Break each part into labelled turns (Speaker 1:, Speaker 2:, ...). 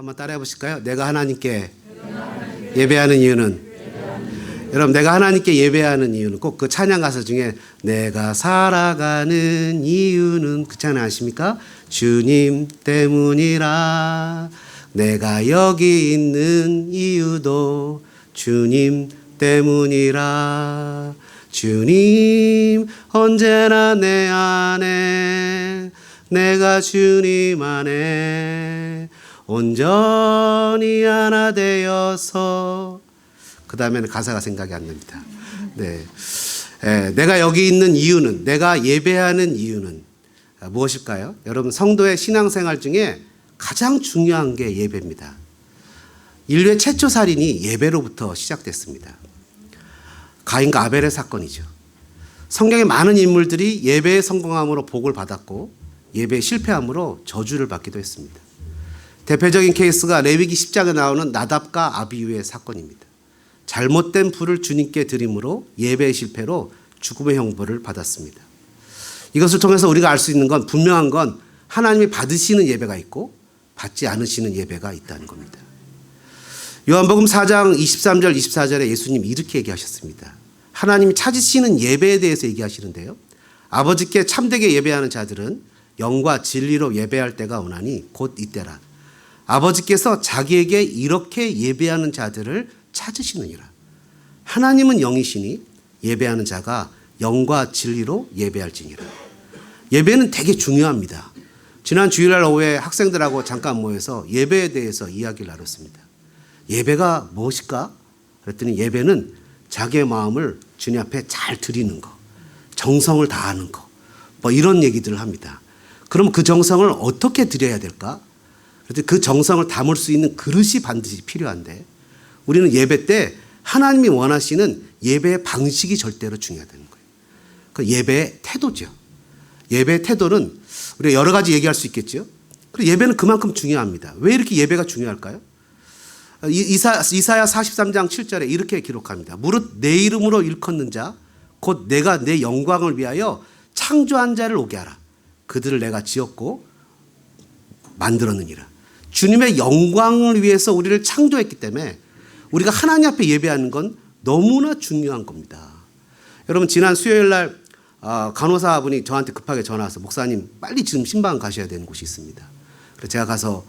Speaker 1: 한번 따라해 보실까요? 내가 하나님께 예배하는 이유는, 여러분, 내가 하나님께 예배하는 이유는 꼭 그 찬양 가사 중에 내가 살아가는 이유는 그 찬양 아십니까? 주님 때문이라. 내가 여기 있는 이유도 주님 때문이라. 주님 언제나 내 안에, 내가 주님 안에 온전히 하나 되어서. 그 다음에는 가사가 생각이 안 납니다. 네. 내가 여기 있는 이유는, 내가 예배하는 이유는 무엇일까요? 여러분, 성도의 신앙생활 중에 가장 중요한 게 예배입니다. 인류의 최초 살인이 예배로부터 시작됐습니다. 가인과 아벨의 사건이죠. 성경의 많은 인물들이 예배에 성공함으로 복을 받았고 예배에 실패함으로 저주를 받기도 했습니다. 대표적인 케이스가 레위기 10장에 나오는 나답과 아비후의 사건입니다. 잘못된 불을 주님께 드림으로 예배의 실패로 죽음의 형벌을 받았습니다. 이것을 통해서 우리가 알 수 있는 건, 분명한 건 하나님이 받으시는 예배가 있고 받지 않으시는 예배가 있다는 겁니다. 요한복음 4장 23절 24절에 예수님이 이렇게 얘기하셨습니다. 하나님이 찾으시는 예배에 대해서 얘기하시는데요. 아버지께 참되게 예배하는 자들은 영과 진리로 예배할 때가 오나니 곧 이때라. 아버지께서 자기에게 이렇게 예배하는 자들을 찾으시느니라. 하나님은 영이시니 예배하는 자가 영과 진리로 예배할지니라. 예배는 되게 중요합니다. 지난 주일날 오후에 학생들하고 잠깐 모여서 예배에 대해서 이야기를 나눴습니다. 예배가 무엇일까? 그랬더니 예배는 자기의 마음을 주님 앞에 잘 드리는 거, 정성을 다하는 거, 뭐 이런 얘기들을 합니다. 그럼 그 정성을 어떻게 드려야 될까? 그랬더니 그 정성을 담을 수 있는 그릇이 반드시 필요한데, 우리는 예배 때 하나님이 원하시는 예배의 방식이 절대로 중요하다는 거예요. 그 예배의 태도죠. 예배의 태도는 우리가 여러 가지 얘기할 수 있겠죠. 그리고 예배는 그만큼 중요합니다. 왜 이렇게 예배가 중요할까요? 이사야 43장 7절에 이렇게 기록합니다. 무릇 내 이름으로 일컫는 자, 곧 내가 내 영광을 위하여 창조한 자를 오게 하라. 그들을 내가 지었고 만들었느니라. 주님의 영광을 위해서 우리를 창조했기 때문에 우리가 하나님 앞에 예배하는 건 너무나 중요한 겁니다. 여러분, 지난 수요일 날 간호사분이 저한테 급하게 전화 와서 목사님 빨리 지금 신방 가셔야 되는 곳이 있습니다. 그래서 제가 가서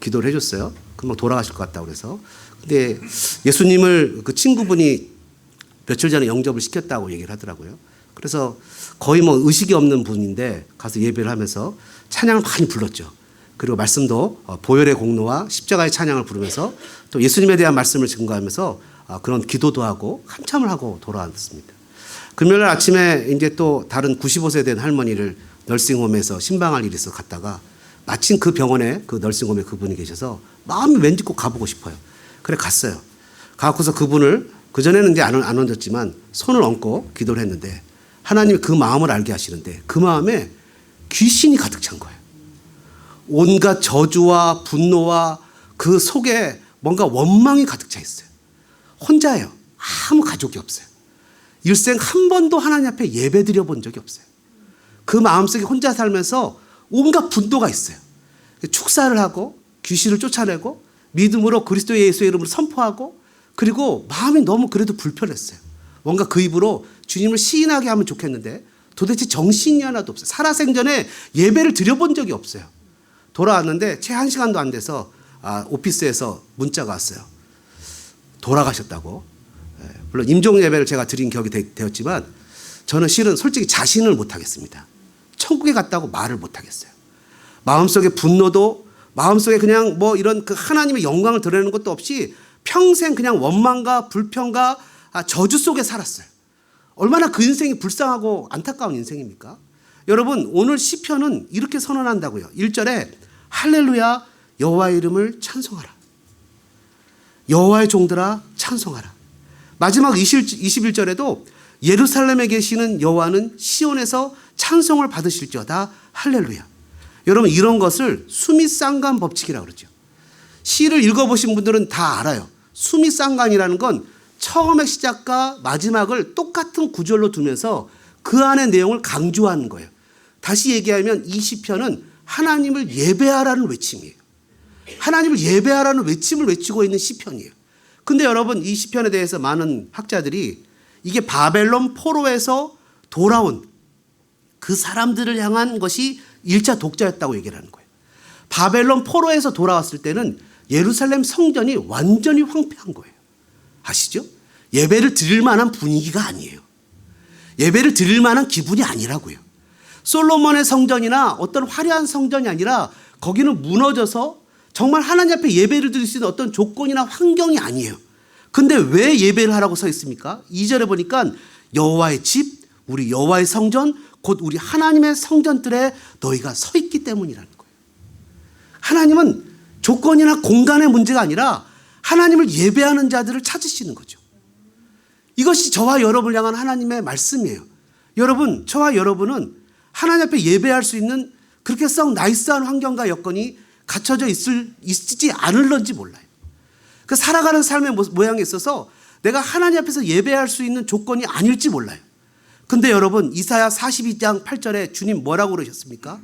Speaker 1: 기도를 해줬어요. 금방 돌아가실 것 같다고 그래서. 근데 예수님을 그 친구분이 며칠 전에 영접을 시켰다고 얘기를 하더라고요. 그래서 거의 뭐 의식이 없는 분인데 가서 예배를 하면서 찬양을 많이 불렀죠. 그리고 말씀도 보혈의 공로와 십자가의 찬양을 부르면서 또 예수님에 대한 말씀을 증거하면서 그런 기도도 하고 한참을 하고 돌아왔습니다. 금요일 날 아침에 이제 또 다른 95세 된 할머니를 널싱홈에서 신방할 일이 있어서 갔다가 마침 그 병원에 그 널싱홈에 그분이 계셔서 마음이 왠지 꼭 가보고 싶어요. 그래 갔어요. 가고서 그분을, 그전에는 이제 안 얹었지만 손을 얹고 기도를 했는데 하나님이 그 마음을 알게 하시는데 그 마음에 귀신이 가득 찬 거예요. 온갖 저주와 분노와 그 속에 뭔가 원망이 가득 차 있어요. 혼자예요. 아무 가족이 없어요. 일생 한 번도 하나님 앞에 예배 드려 본 적이 없어요. 그 마음속에 혼자 살면서 온갖 분노가 있어요. 축사를 하고 귀신을 쫓아내고 믿음으로 그리스도 예수의 이름으로 선포하고, 그리고 마음이 너무 그래도 불편했어요. 뭔가 그 입으로 주님을 시인하게 하면 좋겠는데 도대체 정신이 하나도 없어요. 살아생전에 예배를 드려본 적이 없어요. 돌아왔는데 채 1시간도 안 돼서 오피스에서 문자가 왔어요. 돌아가셨다고. 물론 임종 예배를 제가 드린 격이 되었지만 저는 실은 솔직히 자신을 못하겠습니다. 천국에 갔다고 말을 못하겠어요. 마음속에 분노도, 마음속에 그냥 뭐 이런 그 하나님의 영광을 드러내는 것도 없이 평생 그냥 원망과 불평과 저주 속에 살았어요. 얼마나 그 인생이 불쌍하고 안타까운 인생입니까? 여러분, 오늘 시편은 이렇게 선언한다고요. 1절에 할렐루야 여호와의 이름을 찬송하라. 여호와의 종들아 찬송하라. 마지막 21절에도 예루살렘에 계시는 여호와는 시온에서 찬송을 받으실지어다 할렐루야. 여러분, 이런 것을 수미쌍간 법칙이라고 그러죠. 시를 읽어보신 분들은 다 알아요. 수미쌍간이라는 건 처음의 시작과 마지막을 똑같은 구절로 두면서 그 안의 내용을 강조하는 거예요. 다시 얘기하면 이 시편은 하나님을 예배하라는 외침이에요. 하나님을 예배하라는 외침을 외치고 있는 시편이에요. 근데 여러분, 이 시편에 대해서 많은 학자들이 이게 바벨론 포로에서 돌아온 그 사람들을 향한 것이 1차 독자였다고 얘기를 하는 거예요. 바벨론 포로에서 돌아왔을 때는 예루살렘 성전이 완전히 황폐한 거예요. 아시죠? 예배를 드릴 만한 분위기가 아니에요. 예배를 드릴 만한 기분이 아니라고요. 솔로몬의 성전이나 어떤 화려한 성전이 아니라 거기는 무너져서 정말 하나님 앞에 예배를 드릴 수 있는 어떤 조건이나 환경이 아니에요. 근데 왜 예배를 하라고 서 있습니까? 2절에 보니까 여호와의 집, 우리 여호와의 성전, 곧 우리 하나님의 성전들에 너희가 서 있기 때문이라는 거예요. 하나님은 조건이나 공간의 문제가 아니라 하나님을 예배하는 자들을 찾으시는 거죠. 이것이 저와 여러분을 향한 하나님의 말씀이에요. 여러분, 저와 여러분은 하나님 앞에 예배할 수 있는 그렇게 썩 나이스한 환경과 여건이 갖춰져 있지 않을런지 몰라요. 그 살아가는 삶의 모양에 있어서 내가 하나님 앞에서 예배할 수 있는 조건이 아닐지 몰라요. 근데 여러분, 이사야 42장 8절에 주님 뭐라고 그러셨습니까?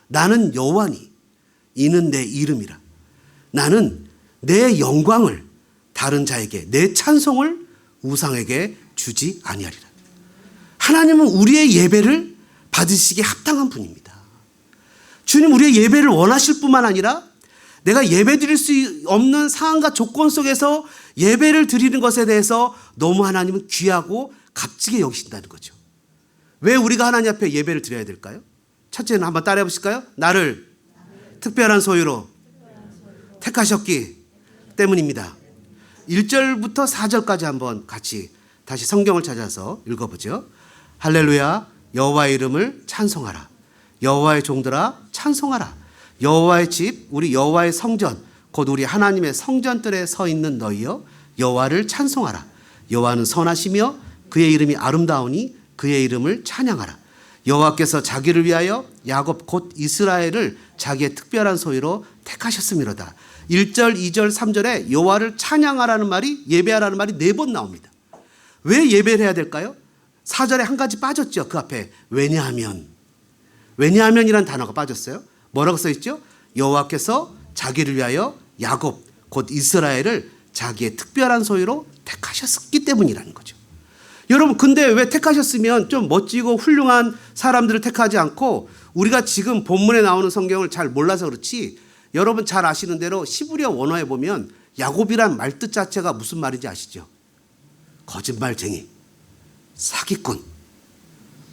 Speaker 1: 나는 여호와니 이는 내 이름이라. 나는 내 영광을 다른 자에게, 내 찬송을 우상에게 주지 아니하리라. 하나님은 우리의 예배를 받으시기에 합당한 분입니다. 주님, 우리의 예배를 원하실 뿐만 아니라 내가 예배 드릴 수 없는 상황과 조건 속에서 예배를 드리는 것에 대해서 너무 하나님은 귀하고 값지게 여기신다는 거죠. 왜 우리가 하나님 앞에 예배를 드려야 될까요? 첫째는 한번 따라해 보실까요? 나를 특별한 소유로 택하셨기 때문입니다. 1절부터 4절까지 한번 같이 다시 성경을 찾아서 읽어보죠. 할렐루야, 여호와의 이름을 찬송하라. 여호와의 종들아 찬송하라. 여호와의 집, 우리 여호와의 성전, 곧 우리 하나님의 성전들에 서 있는 너희여, 여호와를 찬송하라. 여호와는 선하시며 그의 이름이 아름다우니 그의 이름을 찬양하라. 여호와께서 자기를 위하여 야곱 곧 이스라엘을 자기의 특별한 소유로 택하셨음이로다. 1절, 2절, 3절에 여호와를 찬양하라는 말이, 예배하라는 말이 4번 나옵니다. 왜 예배를 해야 될까요? 4절에 한 가지 빠졌죠. 그 앞에 왜냐하면이라는 단어가 빠졌어요. 뭐라고 써있죠? 여호와께서 자기를 위하여 야곱 곧 이스라엘을 자기의 특별한 소유로 택하셨기 때문이라는 거죠. 여러분, 근데 왜 택하셨으면 좀 멋지고 훌륭한 사람들을 택하지 않고, 우리가 지금 본문에 나오는 성경을 잘 몰라서 그렇지, 여러분 잘 아시는 대로 시브리어 원어에 보면 야곱이란 말뜻 자체가 무슨 말인지 아시죠? 거짓말쟁이, 사기꾼,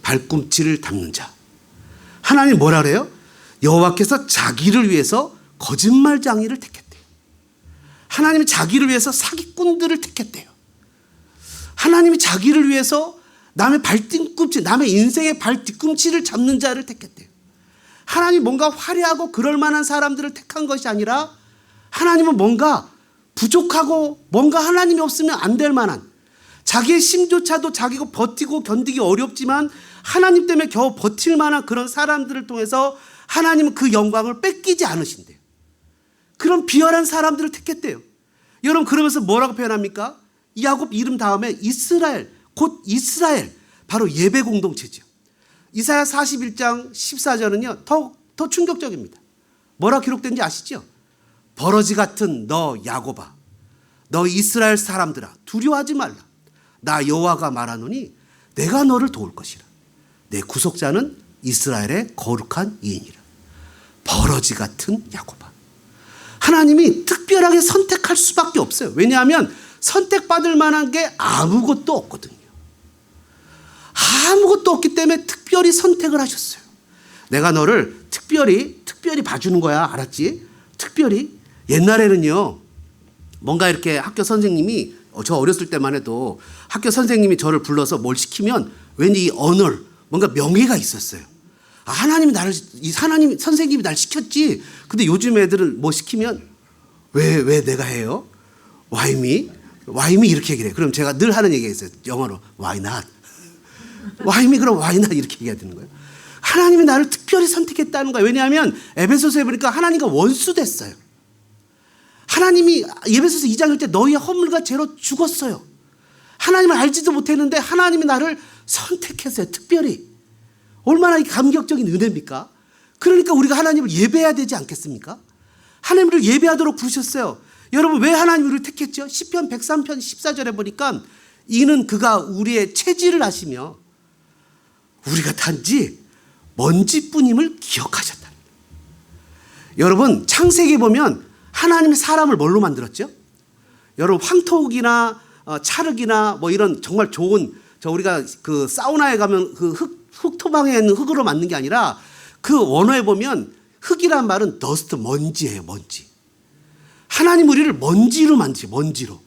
Speaker 1: 발꿈치를 담는 자. 하나님 뭐라 그래요? 여호와께서 자기를 위해서 거짓말쟁이를 택했대요. 하나님이 자기를 위해서 사기꾼들을 택했대요. 하나님이 자기를 위해서 남의 발뒤꿈치, 남의 인생의 발뒤꿈치를 잡는 자를 택했대요. 하나님 뭔가 화려하고 그럴 만한 사람들을 택한 것이 아니라, 하나님은 뭔가 부족하고 뭔가 하나님이 없으면 안 될 만한, 자기의 힘조차도 자기가 버티고 견디기 어렵지만 하나님 때문에 겨우 버틸 만한 그런 사람들을 통해서 하나님은 그 영광을 뺏기지 않으신대요. 그런 비열한 사람들을 택했대요. 여러분, 그러면서 뭐라고 표현합니까? 야곱 이름 다음에 이스라엘, 곧 이스라엘, 바로 예배 공동체죠. 이사야 41장 14절은요 더 충격적입니다. 뭐라 기록된지 아시죠? 버러지 같은 너 야곱아, 너 이스라엘 사람들아, 두려워하지 말라. 나 여호와가 말하노니 내가 너를 도울 것이라. 내 구속자는 이스라엘의 거룩한 이인이라. 버러지 같은 야곱아. 하나님이 특별하게 선택할 수밖에 없어요. 왜냐하면 선택받을 만한 게 아무것도 없거든요. 아무것도 없기 때문에 특별히 선택을 하셨어요. 내가 너를 특별히 봐주는 거야. 알았지? 특별히. 옛날에는요, 뭔가 이렇게 학교 선생님이, 저 어렸을 때만 해도 학교 선생님이 저를 불러서 뭘 시키면 왠지 이 언어, 뭔가 명예가 있었어요. 아, 하나님 선생님이 날 시켰지. 근데 요즘 애들은 뭐 시키면 왜 내가 해요? Why me 이렇게 얘기를 해요. 그럼 제가 늘 하는 얘기가 있어요. 영어로 why not? Why me? 그럼 why not? 이렇게 얘기해야 되는 거예요. 하나님이 나를 특별히 선택했다는 거예요. 왜냐하면 에베소서에 보니까 하나님과 원수 됐어요. 하나님이 에베소서 2장일 때 너희의 허물과 죄로 죽었어요. 하나님을 알지도 못했는데 하나님이 나를 선택했어요. 특별히. 얼마나 감격적인 은혜입니까? 그러니까 우리가 하나님을 예배해야 되지 않겠습니까? 하나님을 예배하도록 부르셨어요. 여러분 왜 하나님 우리를 택했죠? 시편 103편 14절에 보니까 이는 그가 우리의 체질을 아시며 우리가 단지 먼지뿐임을 기억하셨다. 여러분 창세기에 보면 하나님이 사람을 뭘로 만들었죠? 여러분 황토흙이나 찰흙이나 뭐 이런 정말 좋은 우리가 그 사우나에 가면 그 흙토방에 있는 흙으로 만든 게 아니라 그 원어에 보면 흙이란 말은 더스트 먼지예요. 먼지. 하나님 우리를 먼지로 만드세요. 먼지로.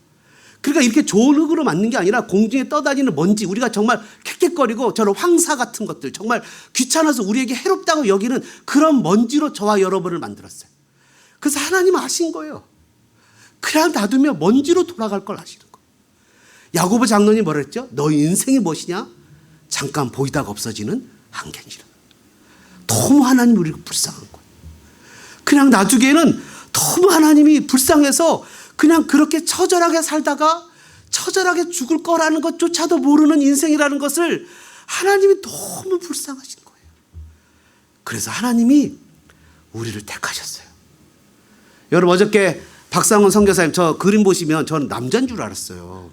Speaker 1: 그러니까 이렇게 좋은 흙으로 만든 게 아니라 공중에 떠다니는 먼지, 우리가 정말 캑캑거리고 저런 황사 같은 것들, 정말 귀찮아서 우리에게 해롭다고 여기는 그런 먼지로 저와 여러분을 만들었어요. 그래서 하나님 아신 거예요. 그냥 놔두면 먼지로 돌아갈 걸 아시는 거예요. 야고보 장로님 뭐라 했죠? 너 인생이 무엇이냐? 잠깐 보이다가 없어지는 한계니라. 너무 하나님 우리가 불쌍한 거예요. 그냥 놔두기에는 너무 하나님이 불쌍해서 그냥 그렇게 처절하게 살다가 처절하게 죽을 거라는 것조차도 모르는 인생이라는 것을 하나님이 너무 불쌍하신 거예요. 그래서 하나님이 우리를 택하셨어요. 여러분 어저께 박상훈 선교사님 저 그림 보시면 저는 남자인 줄 알았어요.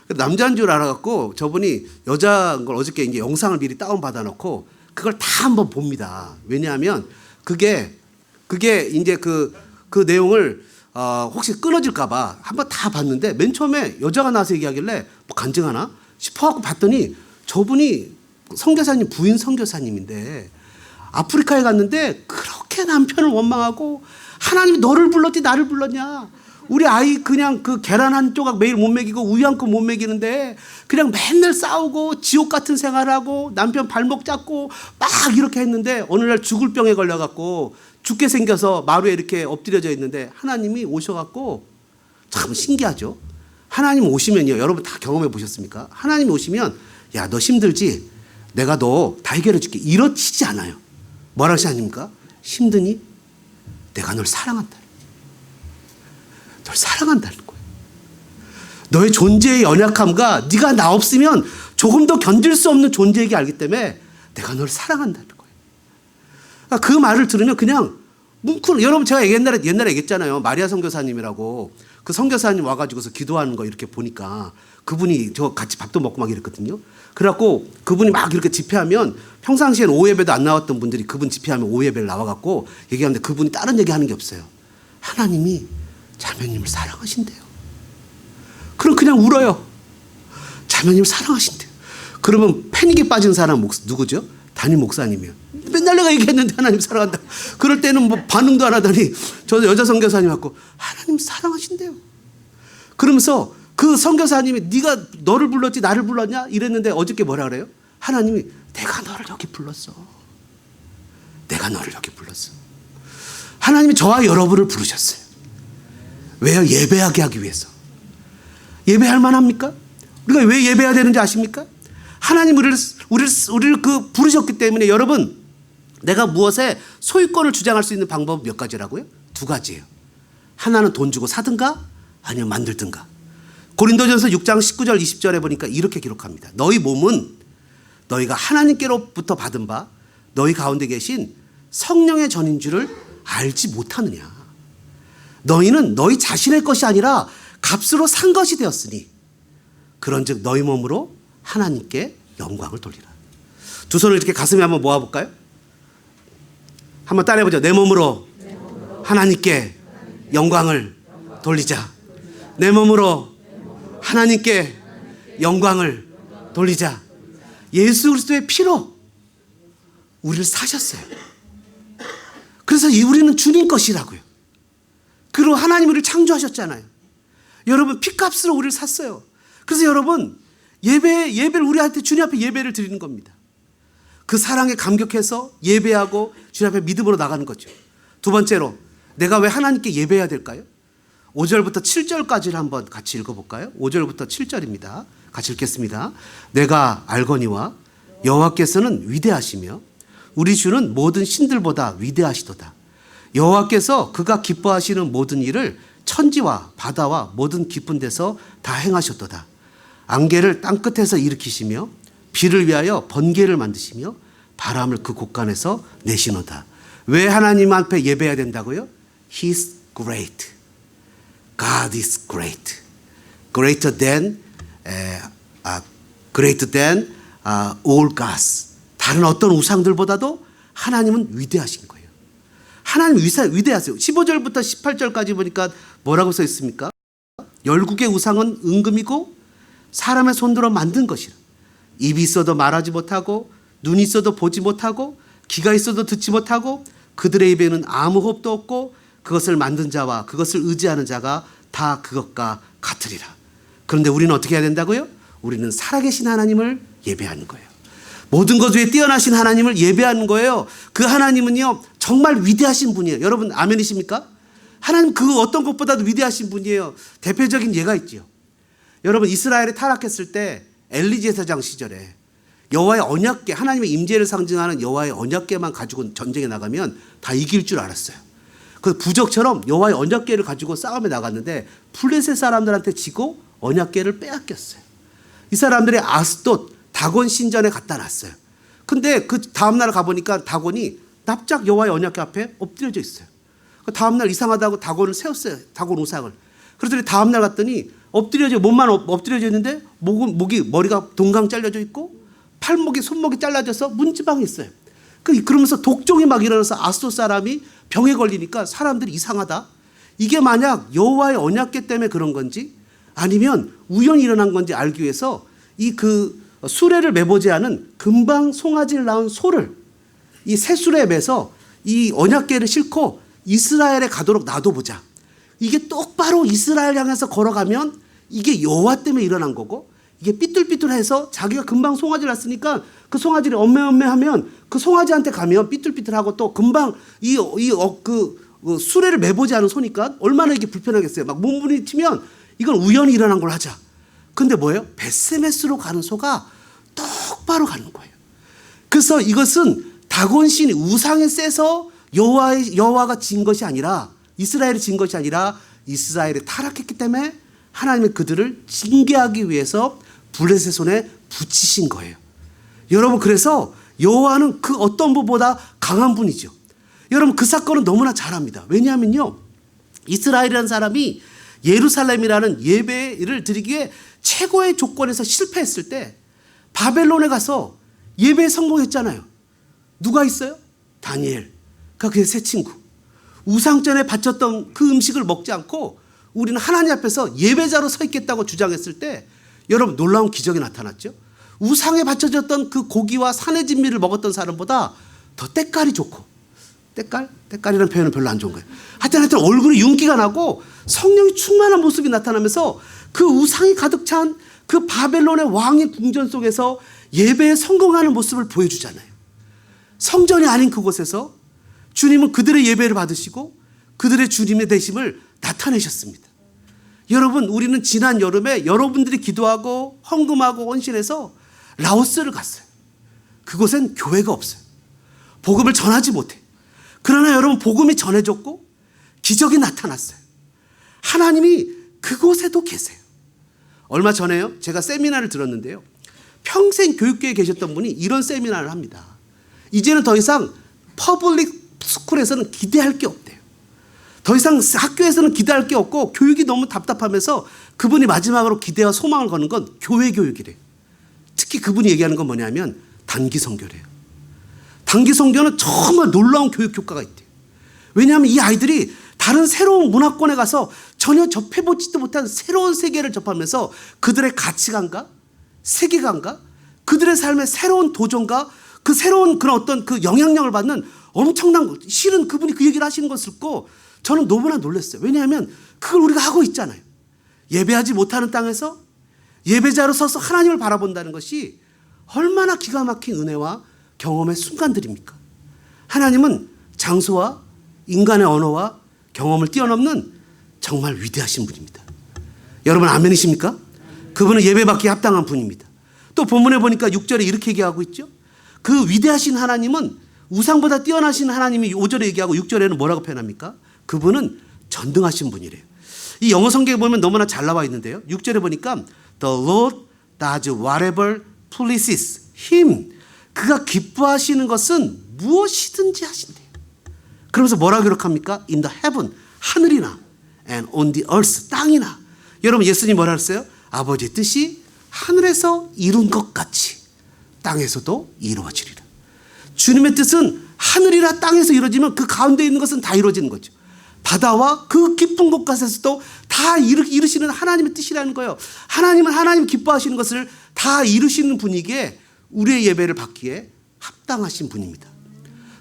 Speaker 1: 남자인 줄 알아갖고 저분이 여자인 걸 어저께 이제 영상을 미리 다운받아 놓고 그걸 다 한번 봅니다. 왜냐하면 그게 이제 그 내용을 혹시 끊어질까봐 한번 다 봤는데 맨 처음에 여자가 나와서 얘기하길래 뭐 간증하나 싶어갖고 봤더니 저분이 선교사님 부인 선교사님인데 아프리카에 갔는데 그렇게 남편을 원망하고 하나님이 너를 불렀지 나를 불렀냐. 우리 아이 그냥 그 계란 한 조각 매일 못 먹이고 우유 한 컵 못 먹이는데 그냥 맨날 싸우고 지옥 같은 생활하고 남편 발목 잡고 막 이렇게 했는데 어느 날 죽을 병에 걸려갖고 죽게 생겨서 마루에 이렇게 엎드려져 있는데 하나님이 오셔갖고 참 신기하죠. 하나님 오시면요. 여러분 다 경험해 보셨습니까? 하나님 오시면 야, 너 힘들지? 내가 너 다 해결해 줄게. 이러시지 않아요. 뭐라 하시 아닙니까? 힘드니? 내가 널 사랑한다. 널 사랑한다는 거예요. 너의 존재의 연약함과 네가 나 없으면 조금 더 견딜 수 없는 존재이기 알기 때문에 내가 널 사랑한다는 거예요. 그러니까 그 말을 들으면 그냥 뭉클. 여러분 제가 옛날에 얘기했잖아요. 마리아 선교사님이라고 그 선교사님 와가지고서 기도하는 거 이렇게 보니까 그분이 저 같이 밥도 먹고 막 이랬거든요. 그래갖고 그분이 막 이렇게 집회하면 평상시엔 5예배도 안 나왔던 분들이 그분 집회하면 5예배를 나와갖고 얘기하는데 그분이 다른 얘기하는 게 없어요. 하나님이 자매님을 사랑하신대요. 그럼 그냥 울어요. 자매님을 사랑하신대요. 그러면 패닉에 빠진 사람 누구죠? 담임 목사님이요. 맨날 내가 얘기했는데 하나님 사랑한다. 그럴 때는 뭐 반응도 안 하더니 저 여자 선교사님 갖고 하나님 사랑하신대요. 그러면서 그 선교사님이 네가 너를 불렀지 나를 불렀냐? 이랬는데 어저께 뭐라 그래요? 하나님이 내가 너를 여기 불렀어. 내가 너를 여기 불렀어. 하나님이 저와 여러분을 부르셨어요. 왜요? 예배하게 하기 위해서. 예배할 만합니까? 우리가 왜 예배해야 되는지 아십니까? 하나님 우리를 그 부르셨기 때문에 여러분 내가 무엇에 소유권을 주장할 수 있는 방법은 몇 가지라고요? 2가지예요. 하나는 돈 주고 사든가 아니면 만들든가. 고린도전서 6장 19절 20절에 보니까 이렇게 기록합니다. 너희 몸은 너희가 하나님께로부터 받은 바 너희 가운데 계신 성령의 전인 줄을 알지 못하느냐. 너희는 너희 자신의 것이 아니라 값으로 산 것이 되었으니 그런즉 너희 몸으로 하나님께 영광을 돌리라. 두 손을 이렇게 가슴에 한번 모아볼까요? 한번 따라해보죠. 내 몸으로 하나님께 영광을 돌리자. 내 몸으로 하나님께 영광을 돌리자. 예수 그리스도의 피로 우리를 사셨어요. 그래서 우리는 주님 것이라고요. 그리고 하나님 우리를 창조하셨잖아요. 여러분 피값으로 우리를 샀어요. 그래서 여러분 예배를 우리한테 주님 앞에 예배를 드리는 겁니다. 그 사랑에 감격해서 예배하고 주님 앞에 믿음으로 나가는 거죠. 2번째로 내가 왜 하나님께 예배해야 될까요? 5절부터 7절까지를 한번 같이 읽어볼까요? 5절부터 7절입니다. 같이 읽겠습니다. 내가 알거니와 여호와께서는 위대하시며 우리 주는 모든 신들보다 위대하시도다. 여호와께서 그가 기뻐하시는 모든 일을 천지와 바다와 모든 깊은 데서 다 행하셨도다. 안개를 땅끝에서 일으키시며 비를 위하여 번개를 만드시며 바람을 그 곳간에서 내시노다. 왜 하나님 앞에 예배해야 된다고요? His great. God is great. Greater than all gods. 다른 어떤 우상들보다도 하나님은 위대하신 거예요. 하나님 위대하세요. 15절부터 18절까지 보니까 뭐라고 써 있습니까? 열국의 우상은 은금이고 사람의 손들어 만든 것이라. 입이 있어도 말하지 못하고 눈이 있어도 보지 못하고 귀가 있어도 듣지 못하고 그들의 입에는 아무 호흡도 없고 그것을 만든 자와 그것을 의지하는 자가 다 그것과 같으리라. 그런데 우리는 어떻게 해야 된다고요? 우리는 살아계신 하나님을 예배하는 거예요. 모든 것 위에 뛰어나신 하나님을 예배하는 거예요. 그 하나님은요 정말 위대하신 분이에요. 여러분 아멘이십니까? 하나님 그 어떤 것보다도 위대하신 분이에요. 대표적인 예가 있죠. 여러분 이스라엘이 타락했을 때 엘리 제사장 시절에 여호와의 언약궤, 하나님의 임재를 상징하는 여호와의 언약궤만 가지고 전쟁에 나가면 다 이길 줄 알았어요. 그 부적처럼 여호와의 언약궤를 가지고 싸움에 나갔는데 블레셋 사람들한테 지고 언약궤를 빼앗겼어요. 이 사람들이 아스돗 다곤 신전에 갖다 놨어요. 근데 그 다음날 가보니까 다곤이 납작 여호와의 언약궤 앞에 엎드려져 있어요. 다음날 이상하다고 다곤을 세웠어요. 다곤 우상을. 그랬더니 다음날 갔더니 몸만 엎드려져 있는데 머리가 동강 잘려져 있고 손목이 잘라져서 문지방이 있어요. 그러면서 독종이 막 일어나서 아스돗 사람이 병에 걸리니까 사람들이 이상하다. 이게 만약 여호와의 언약궤 때문에 그런 건지 아니면 우연히 일어난 건지 알기 위해서 수레를 매보지 않은 금방 송아지를 낳은 소를 이 새수레에 매서 이 언약궤를 싣고 이스라엘에 가도록 놔둬보자. 이게 똑바로 이스라엘 향해서 걸어가면 이게 여호와 때문에 일어난 거고 이게 삐뚤삐뚤해서 자기가 금방 송아지를 낳았으니까 그 송아지를 엄매엄매하면 그 송아지한테 가면 삐뚤삐뚤하고 또 금방 수레를 매보지 않은 소니까 얼마나 이게 불편하겠어요. 막 몸부림이 튀면 이건 우연히 일어난 걸 하자. 근데 뭐예요? 벳세메스로 가는 소가 똑바로 가는 거예요. 그래서 이것은 다곤 신이 우상에 세서 여호와가 진 것이 아니라 이스라엘이 진 것이 아니라 이스라엘이 타락했기 때문에 하나님이 그들을 징계하기 위해서 블레셋 손에 붙이신 거예요. 여러분 그래서 여호와는 그 어떤 분보다 강한 분이죠. 여러분 그 사건은 너무나 잘 압니다. 왜냐하면요 이스라엘이라는 사람이 예루살렘이라는 예배를 드리기에 최고의 조건에서 실패했을 때 바벨론에 가서 예배에 성공했잖아요. 누가 있어요? 다니엘. 그의 세 친구. 우상전에 바쳤던 그 음식을 먹지 않고 우리는 하나님 앞에서 예배자로 서 있겠다고 주장했을 때 여러분 놀라운 기적이 나타났죠. 우상에 바쳐졌던 그 고기와 산의 진미를 먹었던 사람보다 더 때깔이 좋고 때깔이라는 표현은 별로 안 좋은 거예요. 하여튼 얼굴에 윤기가 나고 성령이 충만한 모습이 나타나면서 그 우상이 가득 찬 그 바벨론의 왕의 궁전 속에서 예배에 성공하는 모습을 보여주잖아요. 성전이 아닌 그곳에서 주님은 그들의 예배를 받으시고 그들의 주님의 되심을 나타내셨습니다. 여러분 우리는 지난 여름에 여러분들이 기도하고 헌금하고 헌신해서 라오스를 갔어요. 그곳엔 교회가 없어요. 복음을 전하지 못해. 그러나 여러분 복음이 전해졌고 기적이 나타났어요. 하나님이 그곳에도 계세요. 얼마 전에요 제가 세미나를 들었는데요. 평생 교육계에 계셨던 분이 이런 세미나를 합니다. 이제는 더 이상 퍼블릭 스쿨에서는 기대할 게 없대요. 더 이상 학교에서는 기대할 게 없고 교육이 너무 답답하면서 그분이 마지막으로 기대와 소망을 거는 건 교회 교육이래요. 특히 그분이 얘기하는 건 뭐냐면 단기 선교래요. 단기 선교는 정말 놀라운 교육 효과가 있대요. 왜냐하면 이 아이들이 다른 새로운 문화권에 가서 전혀 접해보지도 못한 새로운 세계를 접하면서 그들의 가치관과 세계관과 그들의 삶의 새로운 도전과 그 새로운 그런 어떤 그 영향력을 받는 엄청난 실은 그분이 그 얘기를 하시는 것을 듣고 저는 너무나 놀랐어요. 왜냐하면 그걸 우리가 하고 있잖아요. 예배하지 못하는 땅에서 예배자로 서서 하나님을 바라본다는 것이 얼마나 기가 막힌 은혜와 경험의 순간들입니까? 하나님은 장소와 인간의 언어와 경험을 뛰어넘는 정말 위대하신 분입니다. 여러분 아멘이십니까? 그분은 예배받기에 합당한 분입니다. 또 본문에 보니까 6절에 이렇게 얘기하고 있죠. 그 위대하신 하나님은 우상보다 뛰어나신 하나님이 5절에 얘기하고 6절에는 뭐라고 표현합니까? 그분은 전등하신 분이래요. 이 영어 성경에 보면 너무나 잘 나와 있는데요. 6절에 보니까 The Lord does whatever pleases him. 그가 기뻐하시는 것은 무엇이든지 하신대요. 그러면서 뭐라고 기록합니까? In the heaven. 하늘이나 and on the earth, 땅이나. 여러분 예수님 뭐라 했어요? 아버지의 뜻이 하늘에서 이룬 것 같이 땅에서도 이루어지리라. 주님의 뜻은 하늘이라 땅에서 이루어지면 그 가운데 있는 것은 다 이루어지는 거죠. 바다와 그 깊은 곳까지도 다 이루시는 하나님의 뜻이라는 거예요. 하나님은 하나님 기뻐하시는 것을 다 이루시는 분이기에 우리의 예배를 받기에 합당하신 분입니다.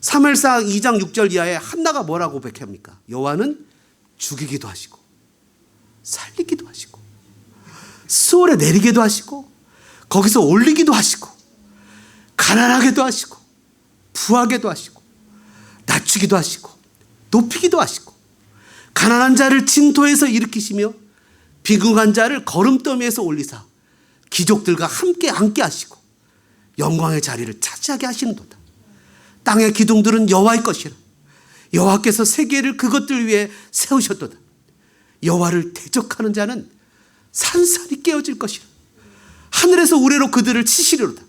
Speaker 1: 사무엘상 2장 6절 이하에 한나가 뭐라고 고백합니까? 여호와는 죽이기도 하시고 살리기도 하시고 수월에 내리기도 하시고 거기서 올리기도 하시고 가난하게도 하시고 부하게도 하시고 낮추기도 하시고 높이기도 하시고 가난한 자를 진토에서 일으키시며 비극한 자를 거름더미에서 올리사 귀족들과 함께 앉게 하시고 영광의 자리를 차지하게 하시는도다. 땅의 기둥들은 여호와의 것이라. 여호와께서 세계를 그것들 위해 세우셨도다. 여호와를 대적하는 자는 산산이 깨어질 것이라. 하늘에서 우레로 그들을 치시리로다.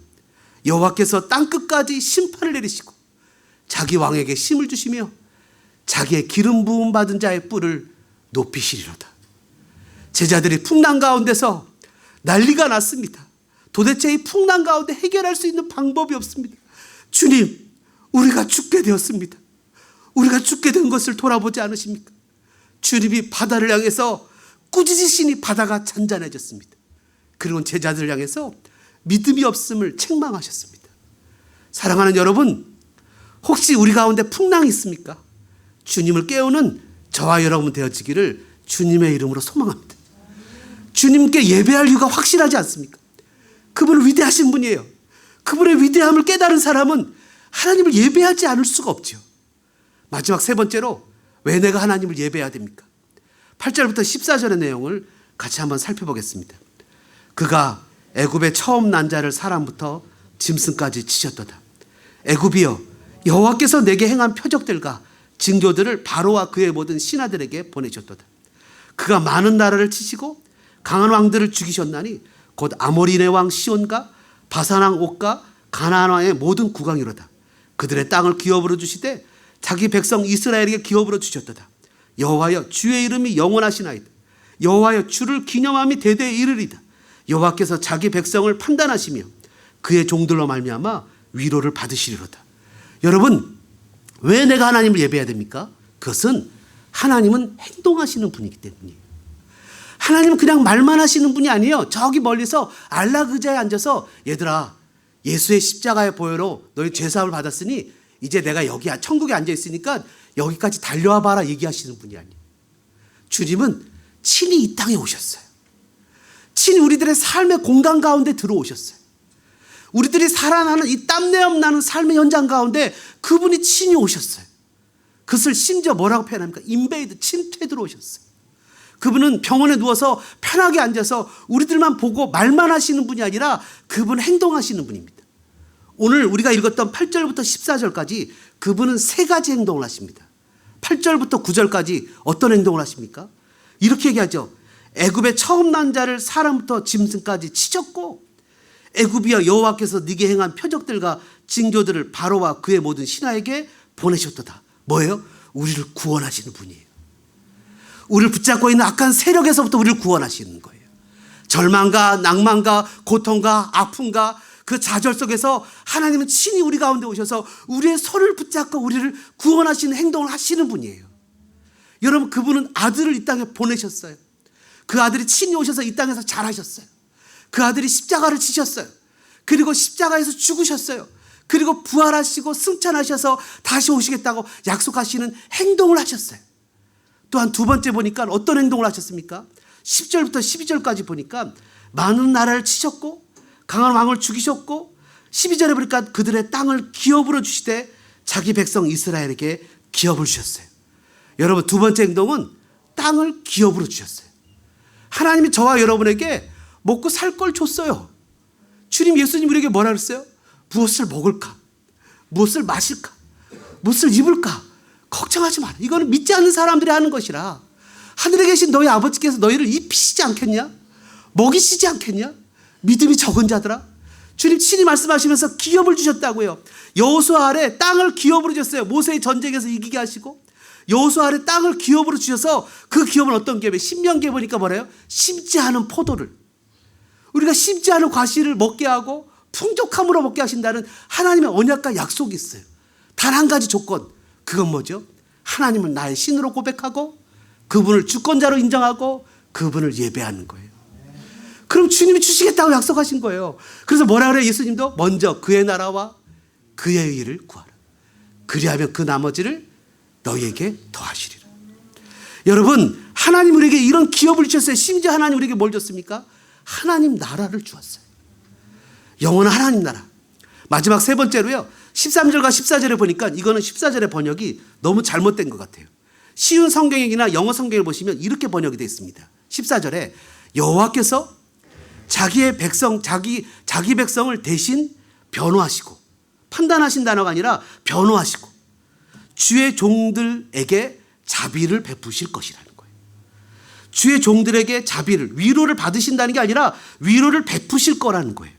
Speaker 1: 여호와께서 땅끝까지 심판을 내리시고 자기 왕에게 힘을 주시며 자기의 기름 부음 받은 자의 뿔을 높이시리로다. 제자들이 풍랑 가운데서 난리가 났습니다. 도대체 이 풍랑 가운데 해결할 수 있는 방법이 없습니다. 주님, 우리가 죽게 되었습니다. 우리가 죽게 된 것을 돌아보지 않으십니까? 주님이 바다를 향해서 꾸짖으시니 바다가 잔잔해졌습니다. 그리고 제자들을 향해서 믿음이 없음을 책망하셨습니다. 사랑하는 여러분, 혹시 우리 가운데 풍랑이 있습니까? 주님을 깨우는 저와 여러분 되어지기를 주님의 이름으로 소망합니다. 주님께 예배할 이유가 확실하지 않습니까? 그분은 위대하신 분이에요. 그분의 위대함을 깨달은 사람은 하나님을 예배하지 않을 수가 없죠. 마지막 세 번째로 왜 내가 하나님을 예배해야 됩니까? 8절부터 14절의 내용을 같이 한번 살펴보겠습니다. 그가 애굽의 처음 난 자를 사람부터 짐승까지 치셨도다. 애굽이여, 여호와께서 내게 행한 표적들과 징조들을 바로와 그의 모든 신하들에게 보내셨도다. 그가 많은 나라를 치시고 강한 왕들을 죽이셨나니 곧 아모리네 왕 시온과 바산 왕 옥과 가나안 왕의 모든 국왕이로다. 그들의 땅을 기업으로 주시되 자기 백성 이스라엘에게 기업으로 주셨도다. 여호와여, 주의 이름이 영원하시나이다. 여호와여, 주를 기념함이 대대에 이르리다. 여호와께서 자기 백성을 판단하시며 그의 종들로 말미암아 위로를 받으시리로다. 여러분, 왜 내가 하나님을 예배해야 됩니까? 그것은 하나님은 행동하시는 분이기 때문이에요. 하나님은 그냥 말만 하시는 분이 아니에요. 저기 멀리서 안락 의자에 앉아서 얘들아, 예수의 십자가의 보혈로 너희 죄사함을 받았으니 이제 내가 여기 천국에 앉아 있으니까 여기까지 달려와 봐라 얘기하시는 분이 아니에요. 주님은 친히 이 땅에 오셨어요. 친히 우리들의 삶의 공간 가운데 들어오셨어요. 우리들이 살아나는 이 땀내음 나는 삶의 현장 가운데 그분이 친히 오셨어요. 그것을 심지어 뭐라고 표현합니까? 인베이드, 침투해 들어오셨어요. 그분은 병원에 누워서 편하게 앉아서 우리들만 보고 말만 하시는 분이 아니라 그분은 행동하시는 분입니다. 오늘 우리가 읽었던 8절부터 14절까지 그분은 세 가지 행동을 하십니다. 8절부터 9절까지 어떤 행동을 하십니까? 이렇게 얘기하죠. 애굽의 처음 난 자를 사람부터 짐승까지 치셨고 애굽이여, 여호와께서 네게 행한 표적들과 징조들을 바로와 그의 모든 신하에게 보내셨도다. 뭐예요? 우리를 구원하시는 분이에요. 우리를 붙잡고 있는 악한 세력에서부터 우리를 구원하시는 거예요. 절망과 낭만과 고통과 아픔과 그 좌절 속에서 하나님은 친히 우리 가운데 오셔서 우리의 손을 붙잡고 우리를 구원하시는 행동을 하시는 분이에요. 여러분, 그분은 아들을 이 땅에 보내셨어요. 그 아들이 친히 오셔서 이 땅에서 잘하셨어요. 그 아들이 십자가를 지셨어요. 그리고 십자가에서 죽으셨어요. 그리고 부활하시고 승천하셔서 다시 오시겠다고 약속하시는 행동을 하셨어요. 또한 두 번째 보니까 어떤 행동을 하셨습니까? 10절부터 12절까지 보니까 많은 나라를 치셨고 강한 왕을 죽이셨고 12절에 보니까 그들의 땅을 기업으로 주시되 자기 백성 이스라엘에게 기업을 주셨어요. 여러분, 두 번째 행동은 땅을 기업으로 주셨어요. 하나님이 저와 여러분에게 먹고 살 걸 줬어요. 주님 예수님 우리에게 뭐라 그랬어요? 무엇을 먹을까? 무엇을 마실까? 무엇을 입을까? 걱정하지 마라. 이거는 믿지 않는 사람들이 하는 것이라. 하늘에 계신 너희 아버지께서 너희를 입히시지 않겠냐? 먹이시지 않겠냐? 믿음이 적은 자들아. 주님 친히 말씀하시면서 기업을 주셨다고요. 여호수아 아래 땅을 기업으로 줬어요. 모세의 전쟁에서 이기게 하시고 여호수아 아래 땅을 기업으로 주셔서 그 기업은 어떤 기업이에요? 신명기에 보니까 뭐래요? 심지 않은 포도를, 우리가 심지 않은 과실을 먹게 하고 풍족함으로 먹게 하신다는 하나님의 언약과 약속이 있어요. 단 한 가지 조건, 그건 뭐죠? 하나님을 나의 신으로 고백하고 그분을 주권자로 인정하고 그분을 예배하는 거예요. 그럼 주님이 주시겠다고 약속하신 거예요. 그래서 뭐라 그래요? 예수님도 먼저 그의 나라와 그의 의를 구하라. 그리하면 그 나머지를 너희에게 더하시리라. 여러분, 하나님 우리에게 이런 기업을 주셨어요. 심지어 하나님 우리에게 뭘 줬습니까? 하나님 나라를 주었어요. 영원한 하나님 나라. 마지막 세 번째로요, 13절과 14절에 보니까 이거는 14절의 번역이 너무 잘못된 것 같아요. 쉬운 성경이나 영어 성경을 보시면 이렇게 번역이 되어 있습니다. 14절에 여호와께서 자기의 백성, 자기 백성을 대신 변호하시고, 판단하신 단어가 아니라 변호하시고 주의 종들에게 자비를 베푸실 것이라는 거예요. 주의 종들에게 자비를, 위로를 받으신다는 게 아니라 위로를 베푸실 거라는 거예요.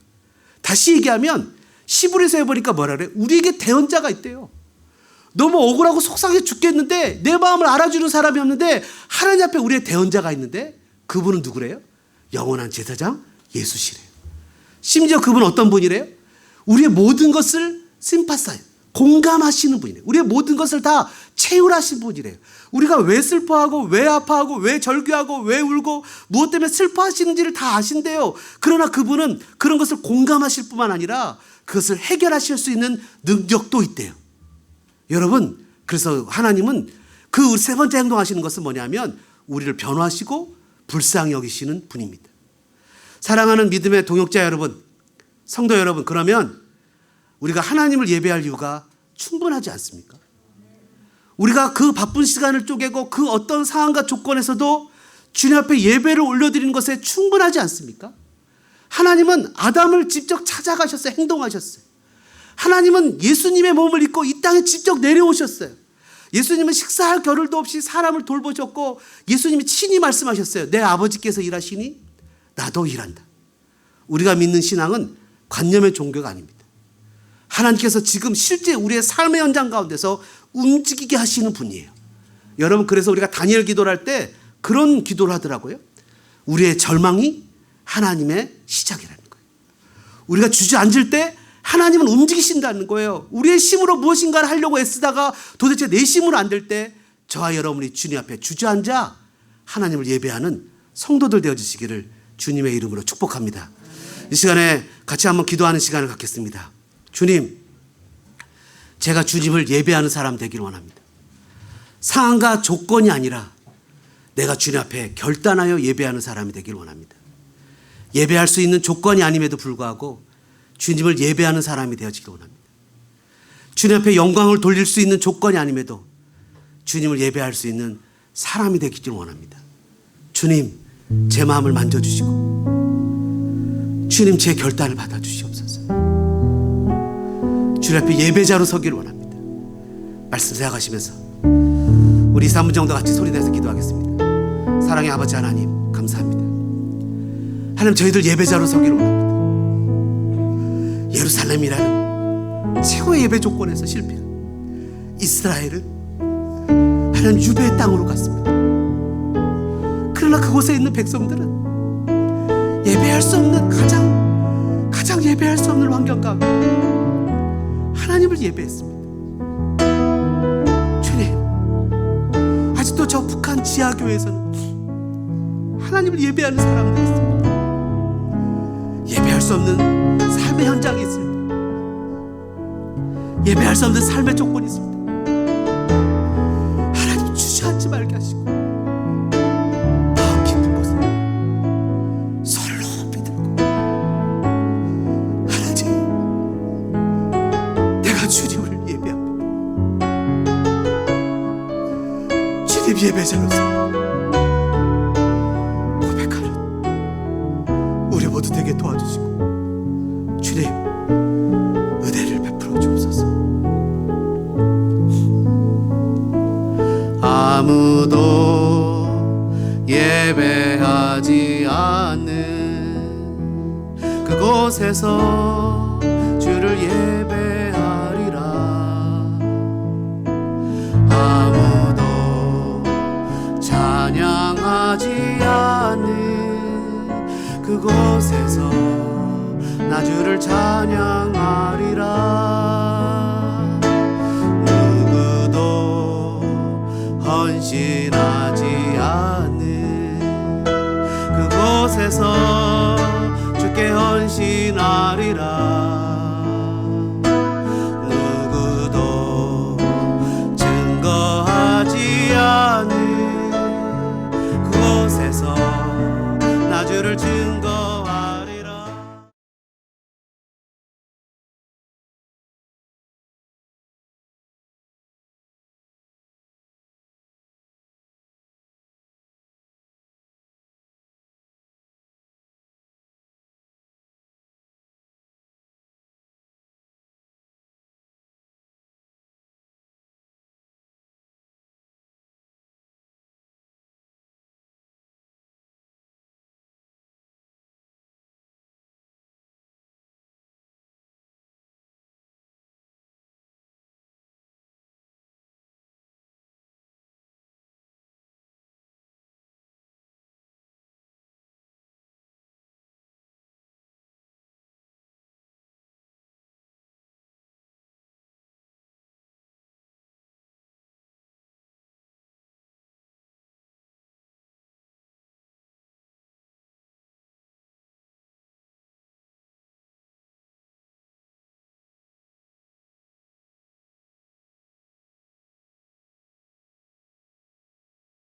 Speaker 1: 다시 얘기하면 시브리서에 보니까 뭐라 그래? 우리에게 대언자가 있대요. 너무 억울하고 속상해 죽겠는데 내 마음을 알아주는 사람이 없는데 하나님 앞에 우리의 대언자가 있는데 그분은 누구래요? 영원한 제사장 예수시래요. 심지어 그분은 어떤 분이래요? 우리의 모든 것을 심파사요, 공감하시는 분이래요. 우리의 모든 것을 다 채울하신 분이래요. 우리가 왜 슬퍼하고 왜 아파하고 왜 절규하고 왜 울고 무엇 때문에 슬퍼하시는지를 다 아신대요. 그러나 그분은 그런 것을 공감하실 뿐만 아니라 그것을 해결하실 수 있는 능력도 있대요. 여러분, 그래서 하나님은 그 우리 세 번째 행동하시는 것은 뭐냐면 우리를 변호하시고 불쌍히 여기시는 분입니다. 사랑하는 믿음의 동역자 여러분, 성도 여러분, 그러면 우리가 하나님을 예배할 이유가 충분하지 않습니까? 우리가 그 바쁜 시간을 쪼개고 그 어떤 상황과 조건에서도 주님 앞에 예배를 올려드리는 것에 충분하지 않습니까? 하나님은 아담을 직접 찾아가셨어요. 행동하셨어요. 하나님은 예수님의 몸을 입고 이 땅에 직접 내려오셨어요. 예수님은 식사할 겨를도 없이 사람을 돌보셨고 예수님이 친히 말씀하셨어요. 내 아버지께서 일하시니 나도 일한다. 우리가 믿는 신앙은 관념의 종교가 아닙니다. 하나님께서 지금 실제 우리의 삶의 현장 가운데서 움직이게 하시는 분이에요. 여러분, 그래서 우리가 다니엘 기도를 할 때 그런 기도를 하더라고요. 우리의 절망이 하나님의 시작이라는 거예요. 우리가 주저앉을 때 하나님은 움직이신다는 거예요. 우리의 힘으로 무엇인가를 하려고 애쓰다가 도대체 내 힘으로 안 될 때 저와 여러분이 주님 앞에 주저앉아 하나님을 예배하는 성도들 되어주시기를 주님의 이름으로 축복합니다. 이 시간에 같이 한번 기도하는 시간을 갖겠습니다. 주님, 제가 주님을 예배하는 사람 되기를 원합니다. 상황과 조건이 아니라 내가 주님 앞에 결단하여 예배하는 사람이 되기를 원합니다. 예배할 수 있는 조건이 아님에도 불구하고 주님을 예배하는 사람이 되어지기를 원합니다. 주님 앞에 영광을 돌릴 수 있는 조건이 아님에도 주님을 예배할 수 있는 사람이 되기를 원합니다. 주님, 제 마음을 만져주시고 주님, 제 결단을 받아주시옵소서. 주님 앞에 예배자로 서기를 원합니다. 말씀 생각하시면서 우리 3분 정도 같이 소리내서 기도하겠습니다. 사랑의 아버지 하나님, 감사합니다. 하나님, 저희들 예배자로 서기를 원합니다. 예루살렘이라는 최고의 예배 조건에서 실패한 이스라엘은 하나님 유배의 땅으로 갔습니다. 그러나 그곳에 있는 백성들은 예배할 수 없는 가장 예배할 수 없는 환경 가운데 하나님을 예배했습니다. 주님, 아직도 저 북한 지하교회에서는 하나님을 예배하는 사람들이 있습니다. 예배할 수 없는 삶의 현장이 있을 때, 예배할 수 없는 삶의 조건이 있을 때 하나님 주저앉지 말게 하시고 더 깊은 곳에 손을 높이 들고 하나님, 내가 주님을 예배합니다. 주님 예배자로서 고백하는 우리 모두 되게 도와주시고 주님 은혜를 베풀어 주옵소서. 아무도 예배하지 않는 그곳에서 주를 예배하리라. 아무도 헌신하지 않는 그곳에서 나 주를 찬양하리라. 누구도 헌신하지 않는 그곳에서 주께 헌신하리라. 누구도 증거하지 않은 그곳에서 나 주를 증거하리라.